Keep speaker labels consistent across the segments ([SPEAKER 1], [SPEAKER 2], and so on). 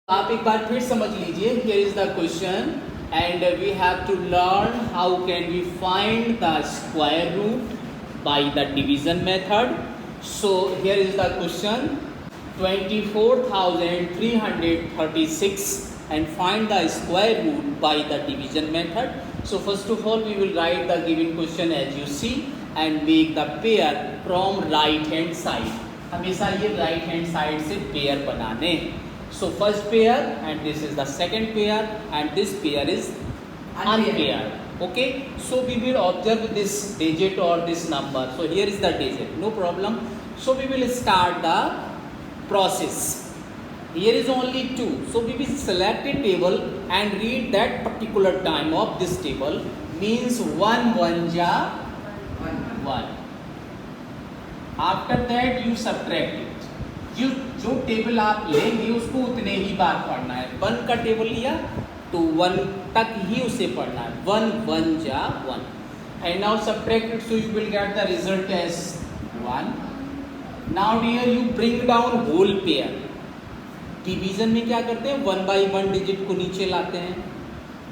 [SPEAKER 1] आप एक बार फिर समझ लीजिए. Here is the question and we have to learn how can we find the square root by the division method. So here is the question: 24,336 and find the square root by the division method. So first of all we will write the given question as you see and make the pair from right hand side. हमेशा ये right hand side से pair बनाने. So first pair and this is the second pair and this pair is unpaired. Okay, so we will observe this digit or this number. So here is the digit, no problem. So we will start the process. Here is only 2, so we will select a table and read that particular time of this table. Means 1 1 ja 1. After that you subtract it. जो table आप लेंगे उसको उतने ही बार पढ़ना है. 1 का table लिया तो 1 तक ही उसे पढ़ना है. 1 1 जा 1 and now subtract it, so you will get the result as 1. Now dear you bring down whole pair. Division में क्या करते हैं, 1 by 1 डिजिट को नीचे लाते हैं.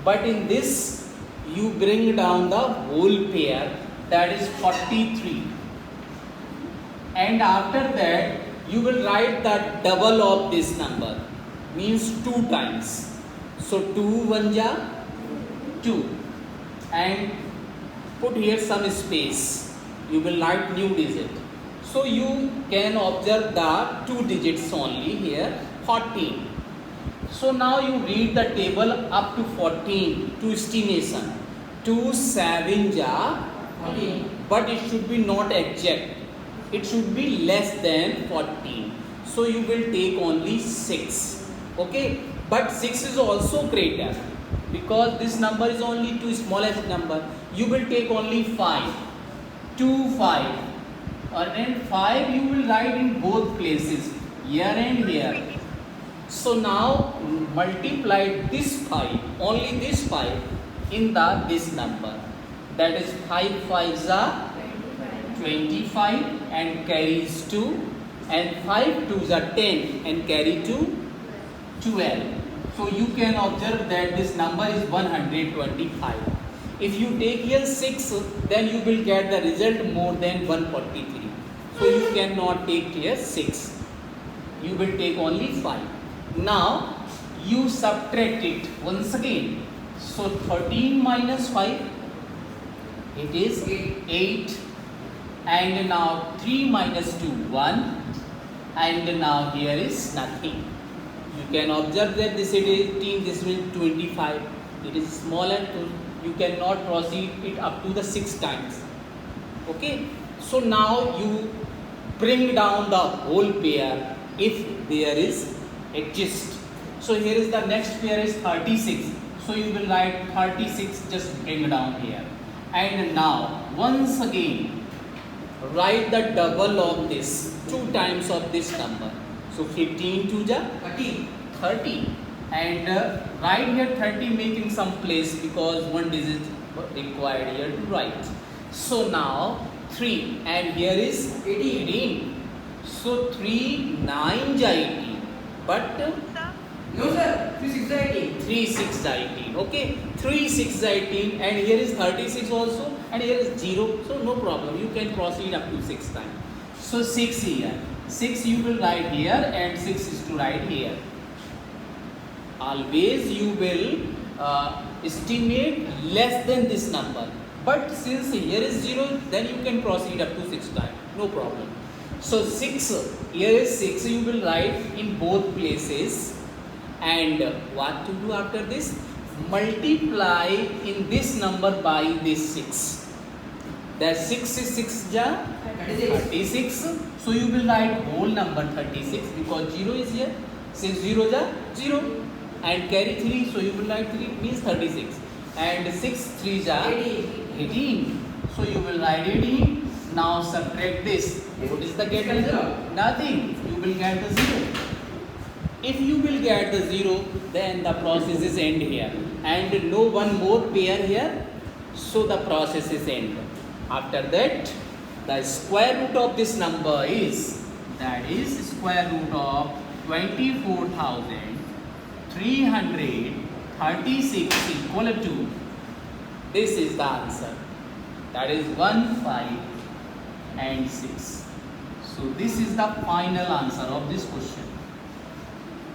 [SPEAKER 1] But in this you bring down the whole pair, that is 43, and after that you will write the double of this number, means 2 times. So 2 1 ja 2 and put here some space, you will write new digit. So you can observe the 2 digits only here, 14. So now you read the table up to 14 to estimation. 2 7 ja 14, but it should be not exact. It should be less than 14. So you will take only 6. Okay, but 6 is also greater because this number is only 2 smallest number. You will take only 5. 2 5 and then 5 you will write in both places, here and here. So now multiply this 5, only this 5 in this number, that is 5 5s are 25 and carries 2 and 5 2s are 10 and carry 2 12. So you can observe that this number is 125. If you take here 6, then you will get the result more than 143. So you cannot take here 6, you will take only 5. Now you subtract it once again. So 13 minus 5, it is 8. And now 3 minus 2 1 and now here is nothing. You can observe that this is 18, this will 25. It is smaller, so you cannot proceed it up to the 6 times. Okay, so now you bring down the whole pair if there is exist. So here is the next pair is 36. So you will write 36, just bring down here. And now once again write the double of this, 2 times of this number. So 15 2 ja 30 and write here 30, making some place because 1 digit required here to write. So now 3 and here is 18. So 3 9 ja 18, but
[SPEAKER 2] no sir, 3 6 18.
[SPEAKER 1] 3 6 ja 18. Okay, 3 6 ja 18 and here is 36 also and here is 0. So no problem, you can proceed up to 6 times. So 6 here, 6 you will write here and 6 is to write here. Always you will estimate less than this number, but since here is 0, then you can proceed up to 6 times, no problem. So 6, here is 6, you will write in both places. And what to do after this? Multiply in this number by this 6. That 6 is 6 ja 36. So you will write whole number 36 because 0 is here. 6 0 ja 0 and carry 3. So you will write 3, means 36. And 6 3 ja 18. So you will write 18. Now subtract this. What is the get result? Nothing. You will get the 0. If you will get the 0, then the process is end here and no one more pair here, so the process is end. After that the square root of this number is, that is square root of 24,000 336 equal to, this is the answer, that is 1, 5 and 6. So this is the final answer of this question.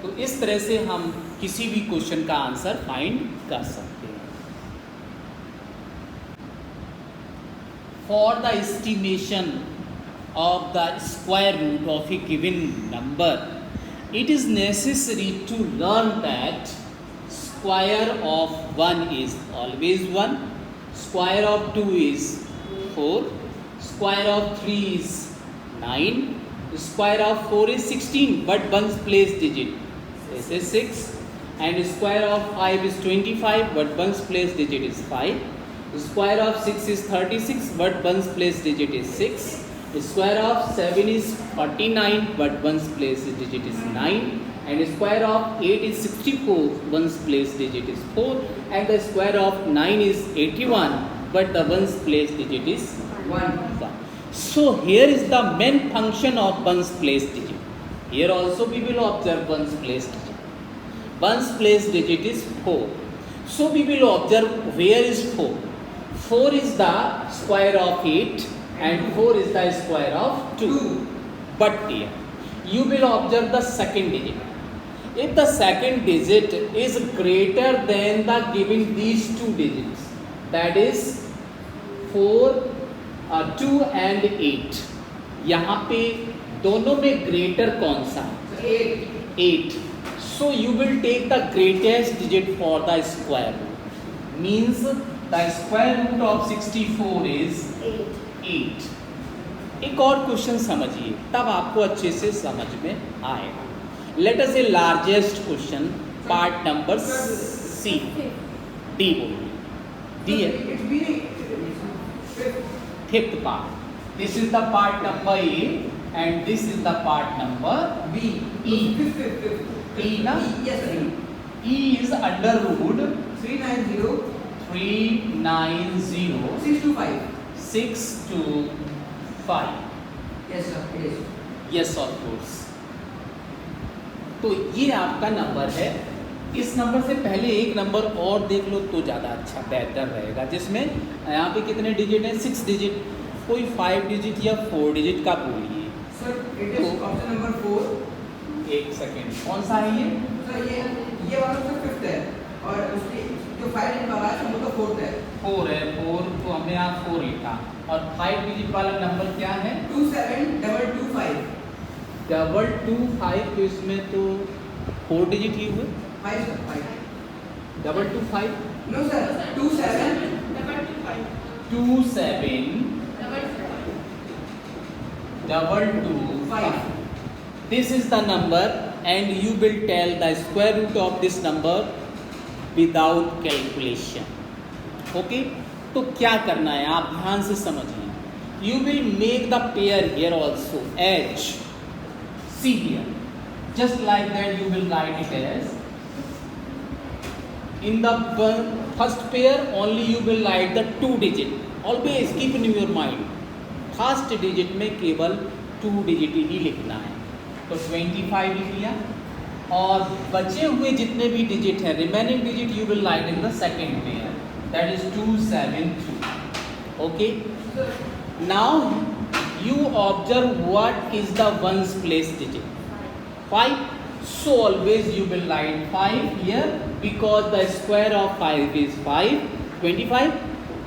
[SPEAKER 1] तो इस तरह से हम किसी भी question का answer find कर सकते हैं. For the estimation of the square root of a given number, it is necessary to learn that square of 1 is always 1, square of 2 is 4, square of 3 is 9, square of 4 is 16, but one's place digit, this is 6, and square of 5 is 25, but one's place digit is 5, square of 6 is 36, but one's place digit is 6, square of 7 is 49, but one's place digit is 9, and square of 8 is 64, one's place digit is 4, and the square of 9 is 81, but the one's place digit is 1. So here is the main function of one's place digit. Here also we will observe one's place digit. One's place digit is 4. So we will observe where is 4. 4 is the square of 8 and 4 is the square of 2. But here you will observe the second digit. If the second digit is greater than the given these two digits, that is 4, 2 and 8, यहाँ पे दोनों में greater कौन सा? 8. So you will take the greatest digit for the square root. Means the square root of 64 is 8. एक और question समझिए, तब आपको अच्छे से समझ में आएगा. Let us say largest question, part number C. D बोलिए. D है. Fifth part. This is the part number A and this is the part number B. E. E na?
[SPEAKER 2] Yes sir.
[SPEAKER 1] E is under root
[SPEAKER 2] 390 625.
[SPEAKER 1] 625.
[SPEAKER 2] Yes sir, it is.
[SPEAKER 1] Yes of course. तो ये आपका number है. इस number से पहले एक number और देख लो तो ज़्यादा अच्छा बेहतर रहेगा, जिसमें यहाँ पे कितने डिजिट हैं? 6 डिजिट. कोई 5 डिजिट या 4 डिजिट का बोलिए.
[SPEAKER 2] Sir, it is option number 4.
[SPEAKER 1] एक सेकेंड, कौन सा है ये?
[SPEAKER 2] सर ये वाला तो 5th है और उसकी जो 5 डिजिट वाला है वो तो 4th है.
[SPEAKER 1] 4 है. 4 तो हमने यहाँ 4 लिखा. और 5 डिजिट वाला नंबर क्या है?
[SPEAKER 2] 27225.
[SPEAKER 1] 225. तो इसमें तो 4 डिजिट ही हुए.
[SPEAKER 2] 5 sir, 5.
[SPEAKER 1] 225.
[SPEAKER 2] No sir, 27.
[SPEAKER 1] 225. This is the number and you will tell the square root of this number without calculation. Okay? तो क्या करना है आप ध्यान से समझिए. You will make the pair here also H. See here. Just like that you will write it as. In the first pair only you will write the 2 digit. Always keep in your mind. First digit में केवल 2 digit ही लिखना है. तो 25 लिख लिया और बचे हुए जितने भी डिजिट हैं remaining digit you will right in the second pair, that is 272. Okay, now you observe what is the ones place digit. 5. So always you will write 5 here because the square of 5 is 5, 25,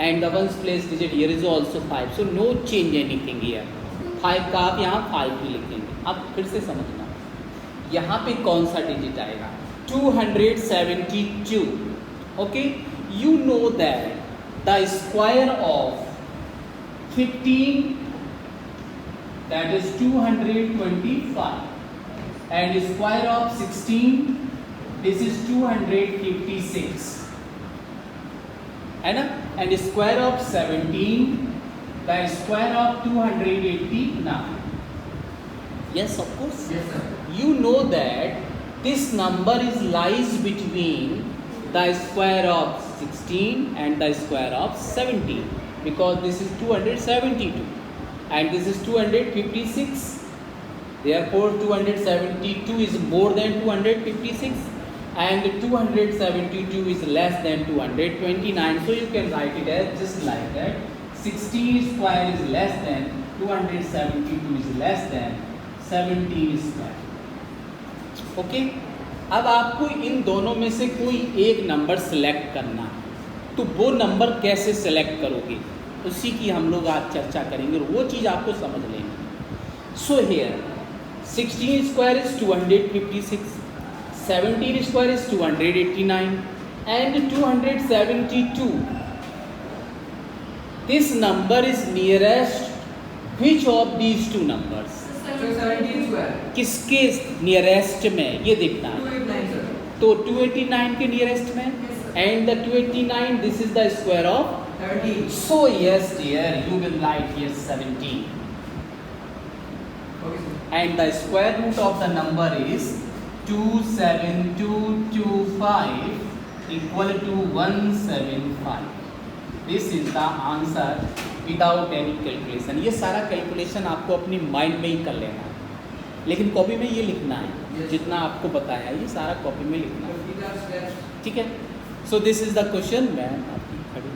[SPEAKER 1] and the ones place digit here is also 5. So no change anything here. 5 का आप यहाँ 5 ही लिखेंगे. अब फिर से समझना यहाँ पे कौन सा डिजिट आएगा. 272. Okay, you know that the square of 15, that is 225, and square of 16, this is 256, है ना. and square of 17, the square of 289. Yes, of course.
[SPEAKER 2] Yes sir.
[SPEAKER 1] You know that this number is lies between the square of 16 and the square of 17 because this is 272 and this is 256. Therefore 272 is more than 256. and 272 is less than 229, so you can write it as just like that. 16 square is less than 272 is less than 17 square. Okay अब आपको इन दोनों में से कोई एक number select करना है, तो वो नंबर कैसे सेलेक्ट करोगे उसी की हम लोग आज चर्चा करेंगे और वो चीज़ आपको समझ लेंगे. So here 16 square is 256, 17 square is 289 and 272. This number is nearest which of these two numbers?
[SPEAKER 2] So 17 square.
[SPEAKER 1] किसके नियरेस्ट में ये देखना है.
[SPEAKER 2] 289 sir.
[SPEAKER 1] तो 289 के नियरेस्ट में and the 289 this is the square of
[SPEAKER 2] 17.
[SPEAKER 1] So yes dear you will write here 17
[SPEAKER 2] Okay sir.
[SPEAKER 1] and the square root of the number is 27225 equal to 175. This is the answer without any calculation. ये सारा calculation आपको अपनी mind में ही कर लेना है, लेकिन copy में ये लिखना है.
[SPEAKER 2] Yes.
[SPEAKER 1] जितना आपको बताया ये सारा कॉपी में लिखना है.
[SPEAKER 2] 50 steps.
[SPEAKER 1] ठीक है. So this is the question. मैं आपकी खड़ी